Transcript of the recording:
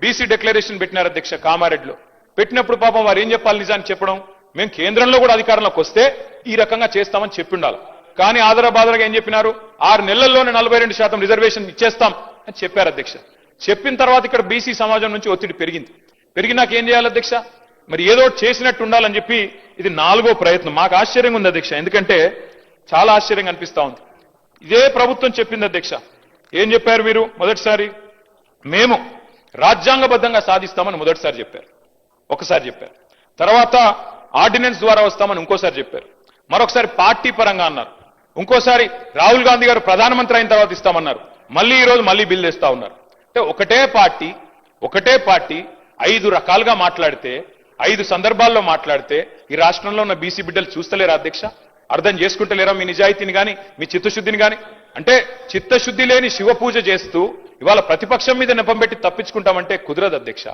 BC declaration పెట్టినారు అధ్యక్ష కామారెడ్డిలో. పెట్టినప్పుడు పాపం వారు ఏం చెప్పాలి నిజాన్ని చెప్పడం, మేము కేంద్రంలో కూడా అధికారంలోకి వస్తే ఈ రకంగా చేస్తామని చెప్పి ఉండాలి. కానీ ఆదరబాదరగా ఏం చెప్పినారు, 6 నెలల్లోనే 42% రిజర్వేషన్ ఇచ్చేస్తాం అని చెప్పారు అధ్యక్ష. చెప్పిన తర్వాత ఇక్కడ బీసీ సమాజం నుంచి ఒత్తిడి పెరిగినాక ఏం చేయాలి అధ్యక్ష, మరి ఏదో చేసినట్టు ఉండాలని చెప్పి ఇది 4వ ప్రయత్నం. మాకు ఆశ్చర్యంగా ఉంది అధ్యక్ష, ఎందుకంటే చాలా ఆశ్చర్యంగా అనిపిస్తా ఉంది. ఇదే ప్రభుత్వం చెప్పింది అధ్యక్ష. ఏం చెప్పారు మీరు? మొదటిసారి మేము రాజ్యాంగబద్ధంగా సాధిస్తామని మొదటిసారి చెప్పారు, ఒకసారి చెప్పారు. తర్వాత ఆర్డినెన్స్ ద్వారా వస్తామని ఇంకోసారి చెప్పారు. మరొకసారి పార్టీ పరంగా అన్నారు. ఇంకోసారి రాహుల్ గాంధీ గారు ప్రధానమంత్రి అయిన తర్వాత ఇస్తామన్నారు. మళ్ళీ ఈ రోజు మళ్ళీ బిల్ తెస్తా ఉన్నారు. అంటే ఒకటే పార్టీ 5 రకాలుగా మాట్లాడితే, 5 సందర్భాల్లో మాట్లాడితే ఈ రాష్ట్రంలో ఉన్న బీసీ బిడ్డలు చూస్తలేరా అధ్యక్ష? అర్థం చేసుకుంటలేరా మీ నిజాయితీని కానీ మీ చిత్తశుద్ధిని కానీ? అంటే చిత్తశుద్ధి లేని శివ పూజ చేస్తూ ఇవాళ ప్రతిపక్షం మీద నెపం పెట్టి తప్పించుకుంటామంటే కుదరదు అధ్యక్ష.